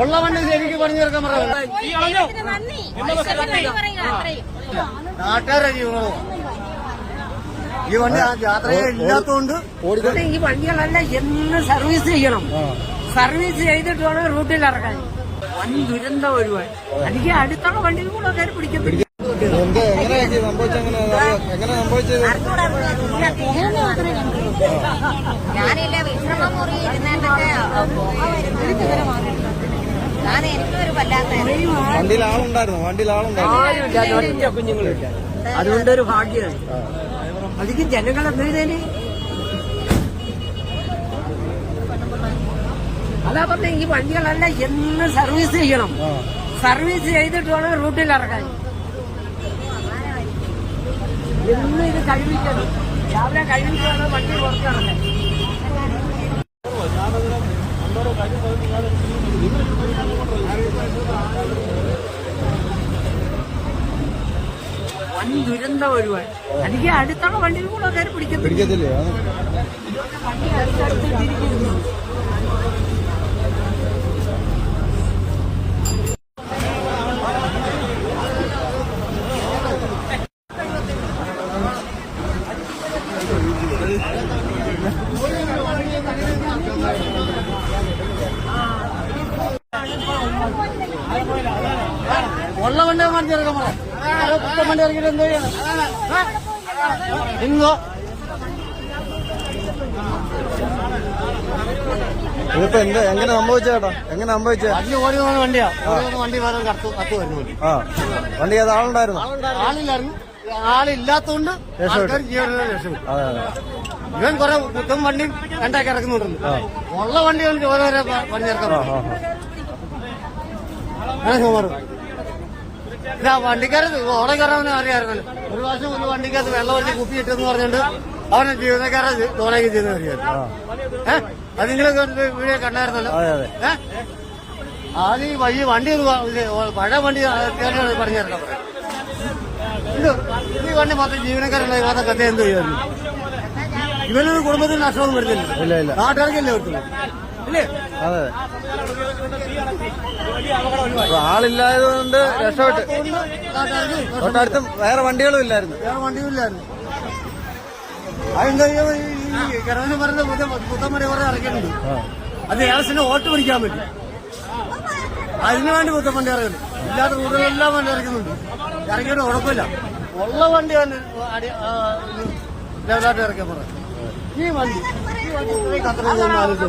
ഉള്ള വണ്ടി ശരിക്ക് പറഞ്ഞു തീർക്കാൻ പറയാം. നാട്ടുകാരെ ജീവനവും ഈ വണ്ടി യാത്രയെ ഇല്ലാത്തതുകൊണ്ട് ഈ വണ്ടികളെല്ലാം എന്ന് സർവീസ് ചെയ്യണം. സർവീസ് ചെയ്തിട്ട് വേണം റൂട്ടിൽ ഇറക്കാൻ. വൻ ദുരന്തം ഒരുപാട്. എനിക്ക് അടുത്തുള്ള വണ്ടിയിൽ കൂടെ കയറി പിടിക്കത്തില്ല. ഞാനില്ല വിശ്രമമുറി ഇരുന്നേണ്ടൊക്കെ ഞാൻ എനിക്കൊരു വല്ലാത്ത വണ്ടിയിൽ ആളുണ്ടായിരുന്നു കുഞ്ഞുങ്ങളില്ല. അതുകൊണ്ടൊരു ഭാഗ്യമാണ്. അധികം ജനങ്ങൾ എന്നതിന് അതാ പറഞ്ഞ ഈ വണ്ടികളെല്ലാം എന്ന് സർവീസ് ചെയ്യണം. സർവീസ് ചെയ്തിട്ട് വേണം റൂട്ടിൽ ഇറക്കാൻ. എന്നും ഇത് കഴിവിക്കണം. രാവിലെ കഴിവിച്ചാണ് വണ്ടി പുറത്തിറങ്ങാൻ. വൻ ദുരന്തം ഒരുപാട്. എനിക്ക് അടുത്തുള്ള വണ്ടിയിൽ കൂടെ കയറി പിടിക്കത്തില്ലേ. വണ്ടി അടുത്തടുത്തിരിക്കുന്നു. ഉള്ള വണ്ടി വണ്ടി ഇറക്കാൻ പറയാം. വണ്ടി ഇറക്കിട്ട് എന്തോ ചെയ്യണം എന്തോ ഇതിപ്പോ എങ്ങനെ സംഭവിച്ചേട്ടാ? എങ്ങനെ സംഭവിച്ചേ? വണ്ടി ഓടി പോകുന്ന വണ്ടിയാ. വണ്ടി വേറെ കത്ത് വരുന്നു. വണ്ടി ഏത് ആളുണ്ടായിരുന്നു? ആളില്ലായിരുന്നു. ആളില്ലാത്തോണ്ട് ആൾക്കാർ ജീവനെ രക്ഷപ്പെട്ടു. ഇവൻ കുറെ കുത്തും വണ്ടിയും രണ്ടാക്കി ഇറക്കുന്നുണ്ടല്ലോ. ഉള്ള വണ്ടി ഓരോരോ വണ്ടി ഇറക്കാൻ വണ്ടിക്കാരൻ ഓടെ കയറാൻ അറിയാമായിരുന്നല്ലോ. ഒരു പ്രാവശ്യം ഒരു വണ്ടിക്കകത്ത് വെള്ളം ഒഴിച്ച് കുപ്പിയിട്ടെന്ന് പറഞ്ഞിട്ട് അവനെ ജീവനക്കാരെ ഡോണേക്ക് ചെയ്ത് അറിയാമായിരുന്നു. അത് നിങ്ങളെ വീഡിയോ കണ്ടായിരുന്നല്ലോ. ആദ്യം ഈ വണ്ടി പഴയ വണ്ടി പറഞ്ഞിറക്കാൻ പറയാം. ഈ വണ്ടി മൊത്തം ജീവനക്കാരുണ്ടായി മാത്രം കഥ എന്ത് ചെയ്യുന്നു. ഇവനൊരു കുടുംബത്തിന് നഷ്ടമൊന്നും വരുന്നില്ല. നാട്ടുകാർക്കല്ലേ വരുത്തുള്ളൂ അല്ലേ? അതെ. ആളില്ലായതുകൊണ്ട് രക്ഷപ്പെട്ട്. തൊട്ടടുത്തും വേറെ വണ്ടികളും ഇല്ലായിരുന്നു. അതെന്താ ഈ കിടന്നു പറഞ്ഞ പുത്തമ്പടി കുറെ ഇറക്കിയിട്ടുണ്ട്. അത് ഏകദേശം വോട്ട് പിടിക്കാൻ പറ്റും. അതിനു വേണ്ടി പുത്തമ്പണ്ടി ഇറക്കുന്നു. ഇല്ലാത്ത റൂട്ടുകളെല്ലാം വണ്ടി ഇറക്കുന്നുണ്ട്. ഇറക്കിയിട്ട് ഉറപ്പില്ല. ഉള്ള വണ്ടി ലെവലായിട്ട് ഇറക്കാൻ പറയാം. ഈ വണ്ടി അത്രയും ആലോചിച്ചു.